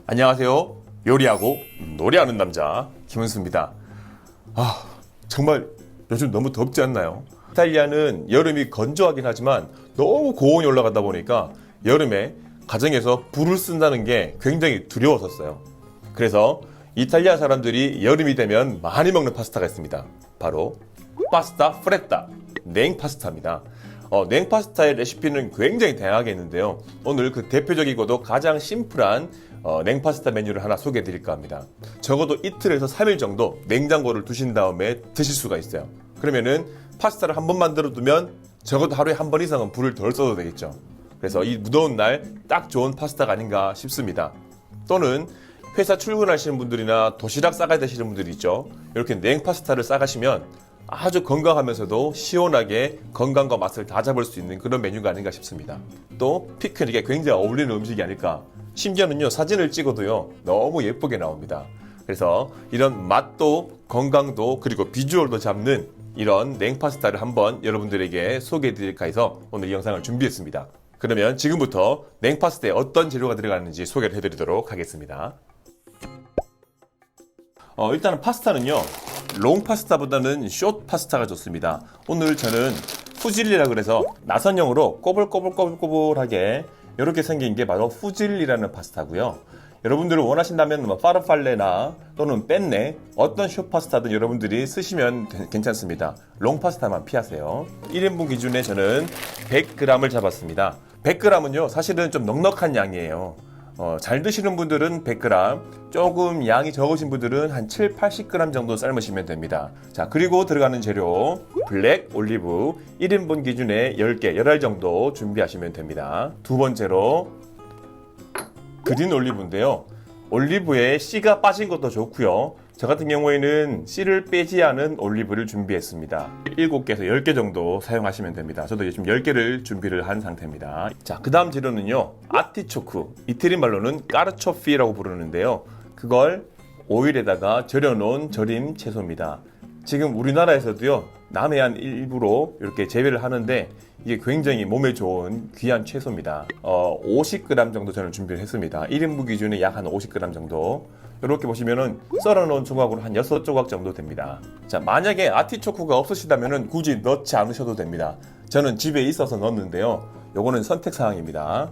안녕하세요. 요리하고 노래하는 남자 김은수입니다. 정말 요즘 너무 덥지 않나요? 이탈리아는 여름이 건조하긴 하지만 너무 고온이 올라가다 보니까 여름에 가정에서 불을 쓴다는 게 굉장히 두려웠었어요. 그래서 이탈리아 사람들이 여름이 되면 많이 먹는 파스타가 있습니다. 바로 파스타 프레타, 냉파스타입니다. 냉파스타의 레시피는 굉장히 다양하게 있는데요. 오늘 그 대표적이고도 가장 심플한 냉파스타 메뉴를 하나 소개해 드릴까 합니다. 적어도 이틀에서 3일 정도 냉장고를 두신 다음에 드실 수가 있어요. 그러면은 파스타를 한 번 만들어 두면 적어도 하루에 한 번 이상은 불을 덜 써도 되겠죠. 그래서 이 무더운 날 딱 좋은 파스타가 아닌가 싶습니다. 또는 회사 출근하시는 분들이나 도시락 싸가야 되시는 분들이 있죠. 이렇게 냉파스타를 싸가시면 아주 건강하면서도 시원하게 건강과 맛을 다 잡을 수 있는 그런 메뉴가 아닌가 싶습니다. 또 피크닉에 굉장히 어울리는 음식이 아닐까. 심지어는요, 사진을 찍어도요 너무 예쁘게 나옵니다. 그래서 이런 맛도 건강도 그리고 비주얼도 잡는 이런 냉파스타를 한번 여러분들에게 소개해 드릴까 해서 오늘 이 영상을 준비했습니다. 그러면 지금부터 냉파스타에 어떤 재료가 들어가는지 소개를 해드리도록 하겠습니다. 일단은 파스타는요, 롱 파스타보다는 숏 파스타가 좋습니다. 오늘 저는 푸질리라 그래서 나선형으로 꼬불꼬불꼬불꼬불하게 이렇게 생긴 게 바로 푸질리라는 파스타고요. 여러분들이 원하신다면 파르팔레나 또는 뺀네 어떤 숏 파스타든 여러분들이 쓰시면 괜찮습니다. 롱 파스타만 피하세요. 1인분 기준에 저는 100g을 잡았습니다. 100g은요 사실은 좀 넉넉한 양이에요. 잘 드시는 분들은 100g, 조금 양이 적으신 분들은 한 7, 80g 정도 삶으시면 됩니다. 자, 그리고 들어가는 재료 블랙 올리브 1인분 기준에 10개, 10알 정도 준비하시면 됩니다. 두 번째로 그린 올리브인데요. 올리브에 씨가 빠진 것도 좋고요. 저 같은 경우에는 씨를 빼지 않은 올리브를 준비했습니다. 7개에서 10개 정도 사용하시면 됩니다. 저도 지금 10개를 준비를 한 상태입니다. 자, 그 다음 재료는요, 아티초크, 이태리 말로는 까르초피라고 부르는데요. 그걸 오일에다가 절여놓은 절임 채소입니다. 지금 우리나라에서도요, 남해안 일부로 이렇게 재배를 하는데 이게 굉장히 몸에 좋은 귀한 채소입니다. 50g 정도 저는 준비를 했습니다. 1인분 기준에 약 한 50g 정도. 이렇게 보시면은 썰어놓은 조각으로 한 6조각 정도 됩니다. 자, 만약에 아티초크가 없으시다면은 굳이 넣지 않으셔도 됩니다. 저는 집에 있어서 넣었는데요. 요거는 선택사항입니다.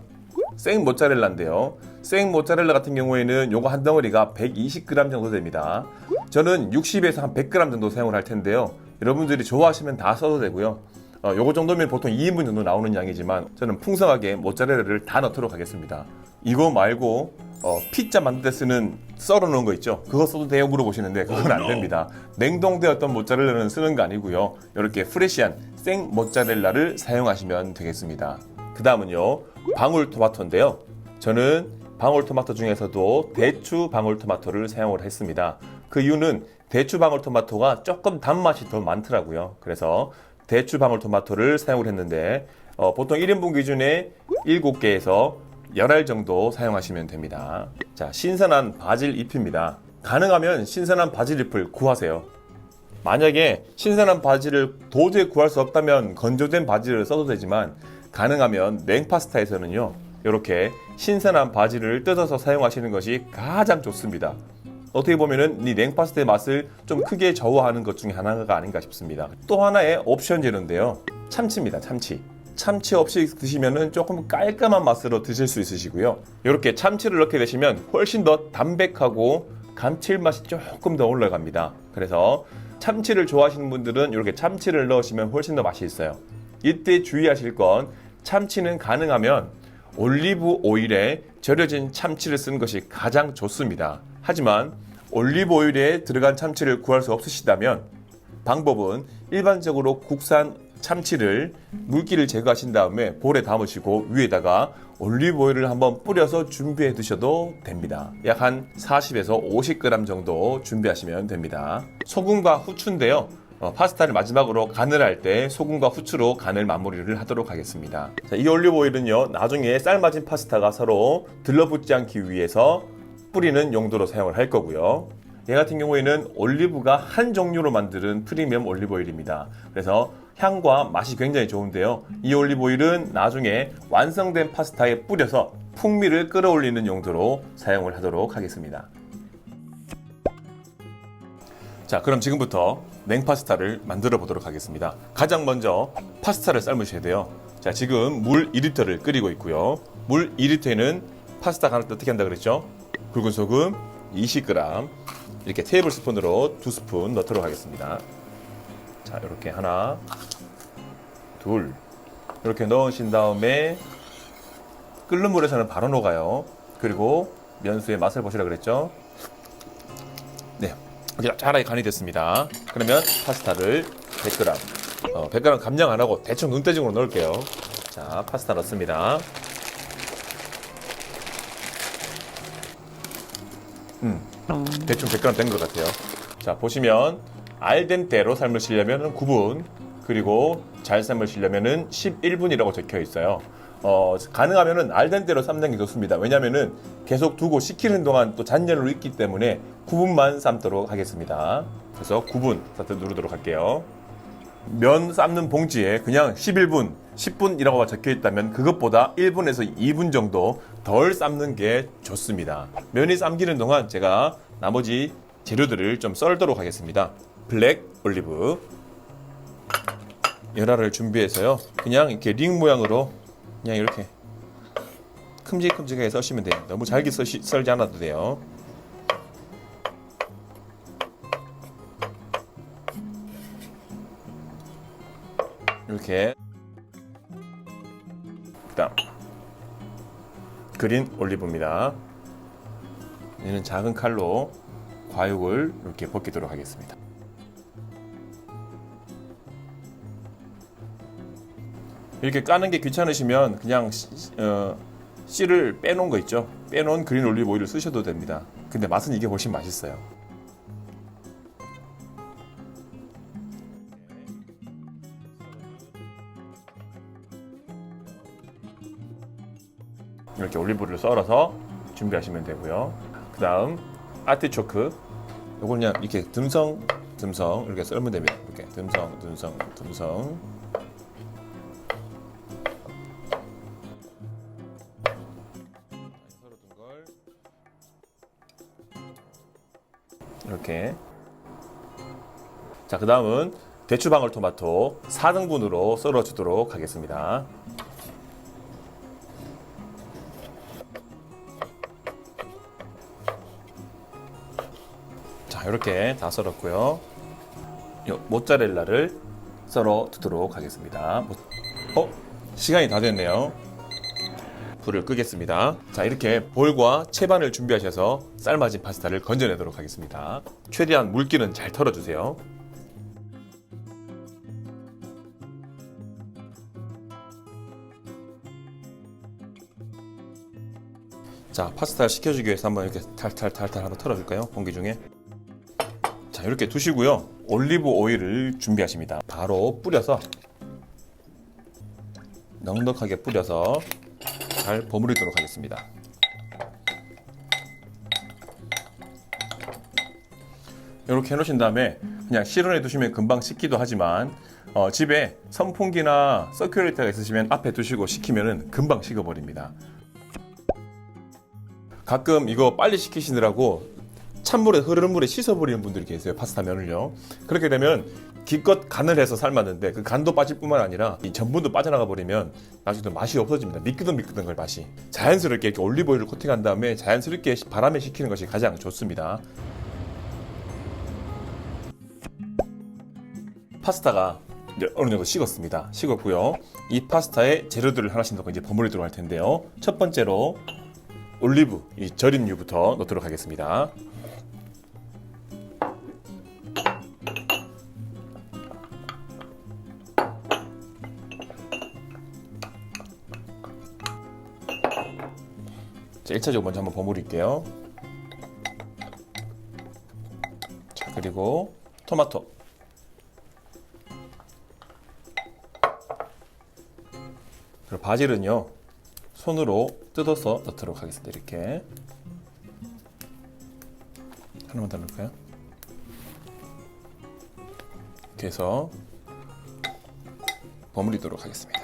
생 모짜렐라인데요. 생 모짜렐라 같은 경우에는 요거 한 덩어리가 120g 정도 됩니다. 저는 60에서 한 100g 정도 사용을 할 텐데요. 여러분들이 좋아하시면 다 써도 되고요. 요거 정도면 보통 2인분 정도 나오는 양이지만 저는 풍성하게 모짜렐라를 다 넣도록 하겠습니다. 이거 말고 피자 만들 때 쓰는 썰어 놓은 거 있죠? 그거 써도 돼요? 물어보시는데 그건 안 됩니다. 냉동되었던 모짜렐라는 쓰는 거 아니고요. 이렇게 프레시한 생 모짜렐라를 사용하시면 되겠습니다. 그 다음은요, 방울토마토인데요. 저는 방울토마토 중에서도 대추 방울토마토를 사용을 했습니다. 그 이유는 대추 방울토마토가 조금 단맛이 더 많더라고요. 그래서 대추 방울토마토를 사용을 했는데 보통 1인분 기준에 7개에서 10알 정도 사용하시면 됩니다. 자, 신선한 바질 잎입니다. 가능하면 신선한 바질 잎을 구하세요. 만약에 신선한 바질을 도저히 구할 수 없다면 건조된 바질을 써도 되지만 가능하면 냉파스타에서는요, 이렇게 신선한 바질을 뜯어서 사용하시는 것이 가장 좋습니다. 어떻게 보면은 이 냉파스타의 맛을 좀 크게 저하하는 것 중에 하나가 아닌가 싶습니다. 또 하나의 옵션 재료인데요, 참치입니다. 참치 없이 드시면은 조금 깔끔한 맛으로 드실 수 있으시고요. 이렇게 참치를 넣게 되시면 훨씬 더 담백하고 감칠맛이 조금 더 올라갑니다. 그래서 참치를 좋아하시는 분들은 이렇게 참치를 넣으시면 훨씬 더 맛이 있어요. 이때 주의하실 건 참치는 가능하면 올리브 오일에 절여진 참치를 쓰는 것이 가장 좋습니다. 하지만 올리브 오일에 들어간 참치를 구할 수 없으시다면 방법은 일반적으로 국산 참치를 물기를 제거하신 다음에 볼에 담으시고 위에다가 올리브 오일을 한번 뿌려서 준비해 두셔도 됩니다. 약 한 40에서 50g 정도 준비하시면 됩니다. 소금과 후추인데요. 파스타를 마지막으로 간을 할 때 소금과 후추로 간을 마무리를 하도록 하겠습니다. 자, 이 올리브 오일은요, 나중에 삶아진 파스타가 서로 들러붙지 않기 위해서 뿌리는 용도로 사용을 할 거고요. 얘 같은 경우에는 올리브가 한 종류로 만드는 프리미엄 올리브 오일입니다. 그래서 향과 맛이 굉장히 좋은데요. 이 올리브 오일은 나중에 완성된 파스타에 뿌려서 풍미를 끌어올리는 용도로 사용을 하도록 하겠습니다. 자, 그럼 지금부터 냉파스타를 만들어 보도록 하겠습니다. 가장 먼저 파스타를 삶으셔야 돼요. 자, 지금 물 2리터를 끓이고 있고요. 물 2리터에는 파스타 간을 어떻게 한다 그랬죠? 굵은 소금 20g, 이렇게 테이블 스푼으로 2스푼 넣도록 하겠습니다. 자, 이렇게 하나, 둘, 이렇게 넣으신 다음에 끓는 물에서는 바로 녹아요. 그리고 면수의 맛을 보시라 그랬죠? 네, 이렇게 짭짤하게 간이 됐습니다. 그러면 파스타를 100g, 100g 감량 안 하고 대충 눈대중으로 넣을게요. 자, 파스타 넣습니다. 대충 100g 된 것 같아요. 자, 보시면 알덴테로 삶으시려면 9분, 그리고 잘 삶으시려면 11분이라고 적혀 있어요. 가능하면은 알덴테로 삶는 게 좋습니다. 왜냐면은 계속 두고 식히는 동안 또 잔열로 익기 때문에 9분만 삶도록 하겠습니다. 그래서 9분 스타트 누르도록 할게요. 면 삶는 봉지에 그냥 11분, 10분이라고 적혀 있다면 그것보다 1분에서 2분 정도 덜 삶는 게 좋습니다. 면이 삶기는 동안 제가 나머지 재료들을 좀 썰도록 하겠습니다. 블랙 올리브, 열알을 준비해서요. 그냥 이렇게 링 모양으로 그냥 이렇게 큼직큼직하게 썰시면 돼요. 너무 잘게 썰지 않아도 돼요. 이렇게. 그다음 그린 올리브입니다. 얘는 작은 칼로 과육을 이렇게 벗기도록 하겠습니다. 이렇게 까는 게 귀찮으시면 그냥 씨를 빼놓은 거 있죠? 빼놓은 그린 올리브 오일을 쓰셔도 됩니다. 근데 맛은 이게 훨씬 맛있어요. 이렇게 올리브를 썰어서 준비하시면 되고요. 그 다음 아티초크, 요걸 그냥 이렇게 듬성 이렇게 썰면 됩니다. 이렇게 듬성 이렇게. 자, 그 다음은 대추방울토마토 4등분으로 썰어주도록 하겠습니다. 자, 이렇게 다 썰었고요. 모짜렐라를 썰어 두도록 하겠습니다. 시간이 다 됐네요. 불을 끄겠습니다. 자, 이렇게 볼과 채반을 준비하셔서 삶아진 파스타를 건져내도록 하겠습니다. 최대한 물기는 잘 털어주세요. 자, 파스타를 식혀주기 위해서 한번 이렇게 탈탈 한번 털어줄까요? 공기 중에. 자, 이렇게 두시고요. 올리브 오일을 준비하십니다. 바로 뿌려서, 넉넉하게 뿌려서 잘 버무리도록 하겠습니다. 이렇게 해놓으신 다음에 그냥 실온에 두시면 금방 식기도 하지만 집에 선풍기나 서큘레이터가 있으시면 앞에 두시고 식히면 금방 식어버립니다. 가끔 이거 빨리 식히시느라고 찬물에, 흐르는 물에 씻어버리는 분들이 계세요. 파스타 면을요. 그렇게 되면 기껏 간을 해서 삶았는데 그 간도 빠질 뿐만 아니라 이 전분도 빠져나가 버리면 나중에 맛이 없어집니다. 미끄덩미끄덩 걸 맛이. 자연스럽게 이렇게 올리브 오일을 코팅한 다음에 자연스럽게 바람에 식히는 것이 가장 좋습니다. 파스타가 이제 어느 정도 식었습니다. 식었고요. 이 파스타에 재료들을 하나씩 넣고 이제 버무리도록 할 텐데요. 첫 번째로 올리브, 이 절인 류부터 넣도록 하겠습니다. 자, 1차적으로 먼저 한번 버무릴게요. 자, 그리고 토마토. 그리고 바질은요, 손으로 뜯어서 넣도록 하겠습니다. 이렇게 하나만 더 넣을까요? 이렇게 해서 버무리도록 하겠습니다.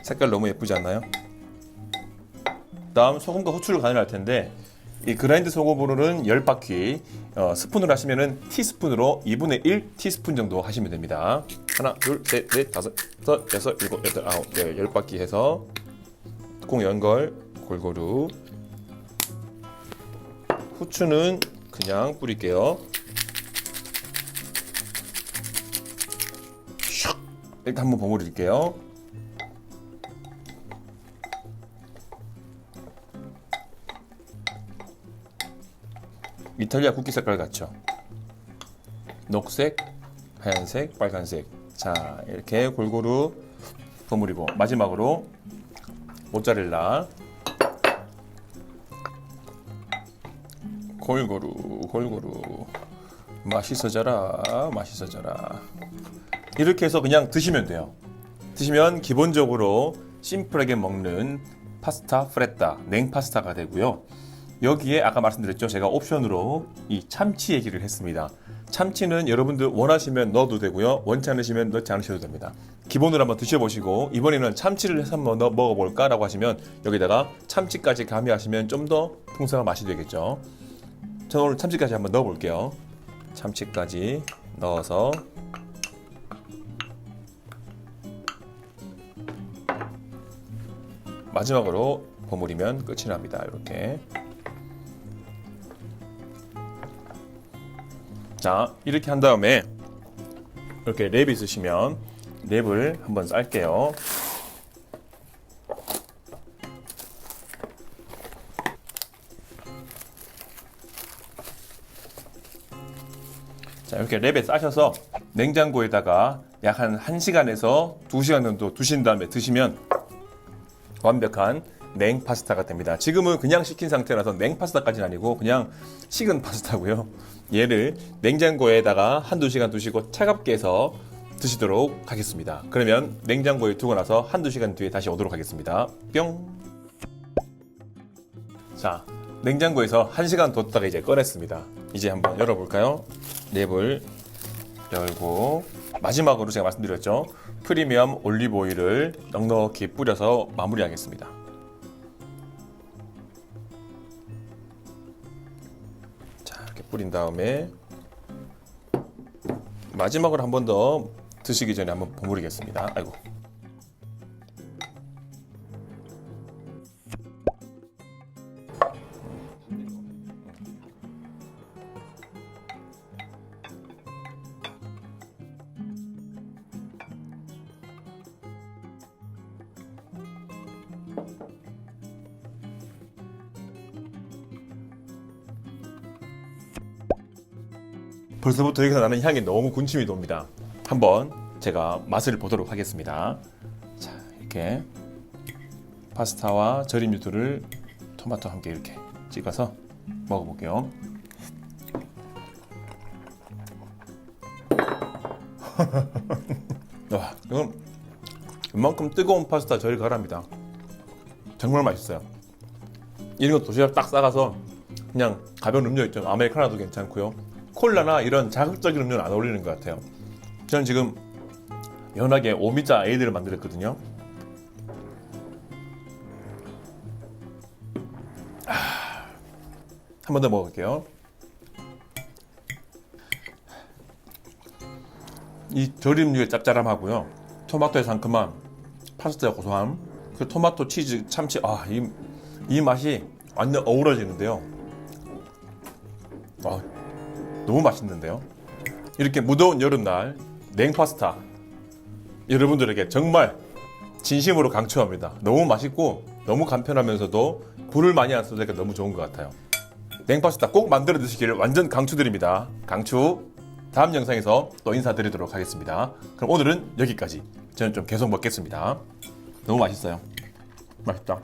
색깔 너무 예쁘지 않나요? 다음 소금과 후추를 가열할 텐데 이 그라인드 소금으로는 10바퀴, 스푼으로 하시면은 티스푼으로 2분의 1 티스푼 정도 하시면 됩니다. 하나, 둘, 셋, 넷, 다섯, 여섯, 일곱, 여덟, 아홉, 10바퀴 해서 뚜껑 연 걸 골고루. 후추는 그냥 뿌릴게요. 슉! 이렇게 한번 버무릴게요. 이탈리아 국기 색깔 같죠? 녹색, 하얀색, 빨간색. 자, 이렇게 골고루 버무리고 마지막으로 모짜렐라 골고루 맛있어져라. 이렇게 해서 그냥 드시면 돼요. 드시면 기본적으로 심플하게 먹는 파스타 프레타, 냉파스타가 되고요. 여기에 아까 말씀드렸죠. 제가 옵션으로 이 참치 얘기를 했습니다. 참치는 여러분들 원하시면 넣어도 되고요. 원치 않으시면 넣지 않으셔도 됩니다. 기본으로 한번 드셔보시고 이번에는 참치를 해서 한번 먹어볼까 라고 하시면 여기다가 참치까지 가미하시면 좀 더 풍성한 맛이 되겠죠. 저는 오늘 참치까지 한번 넣어볼게요. 참치까지 넣어서 마지막으로 버무리면 끝이 납니다. 이렇게. 자, 이렇게 한 다음에 이렇게 랩이 있으시면 랩을 한번 쌀게요. 자, 이렇게 랩에 싸셔서 냉장고에다가 약 한 1시간에서 2시간 정도 두신 다음에 드시면 완벽한 냉 파스타가 됩니다. 지금은 그냥 식힌 상태라서 냉 파스타까지는 아니고 그냥 식은 파스타고요. 얘를 냉장고에다가 한두 시간 두시고 차갑게 해서 드시도록 하겠습니다. 그러면 냉장고에 두고 나서 한두 시간 뒤에 다시 오도록 하겠습니다. 뿅! 자, 냉장고에서 1시간 뒀다가 이제 꺼냈습니다. 이제 한번 열어볼까요? 랩을 열고 마지막으로 제가 말씀드렸죠. 프리미엄 올리브 오일을 넉넉히 뿌려서 마무리하겠습니다. 자, 이렇게 뿌린 다음에 마지막으로 한 번 더 드시기 전에 한번 버무리겠습니다. 아이고. 벌써부터 여기서 나는 향이 너무 군침이 돕니다. 한번 제가 맛을 보도록 하겠습니다. 자, 이렇게 파스타와 절임 유두를 토마토와 함께 이렇게 찍어서 먹어볼게요. 와, 이건 이만큼 뜨거운 파스타 저리 가랍니다. 정말 맛있어요. 이런 거 도시락 딱 싸가서 그냥 가벼운 음료 있죠. 아메리카노도 괜찮고요. 콜라나 이런 자극적인 음료는 안 어울리는 것 같아요. 저는 지금 연하게 오미자 에이드를 만들었거든요. 한 번 더 먹어볼게요. 이 절임류의 짭짤함하고요, 토마토의 상큼함, 파스타의 고소함, 그 토마토, 치즈, 참치, 이 맛이 완전 어우러지는데요. 너무 맛있는데요. 이렇게 무더운 여름날 냉파스타 여러분들에게 정말 진심으로 강추합니다. 너무 맛있고 너무 간편하면서도 불을 많이 안 써도 너무 좋은 것 같아요. 냉파스타 꼭 만들어 드시기를 완전 강추드립니다. 강추. 다음 영상에서 또 인사드리도록 하겠습니다. 그럼 오늘은 여기까지. 저는 좀 계속 먹겠습니다. 너무 맛있어요. 맛있다.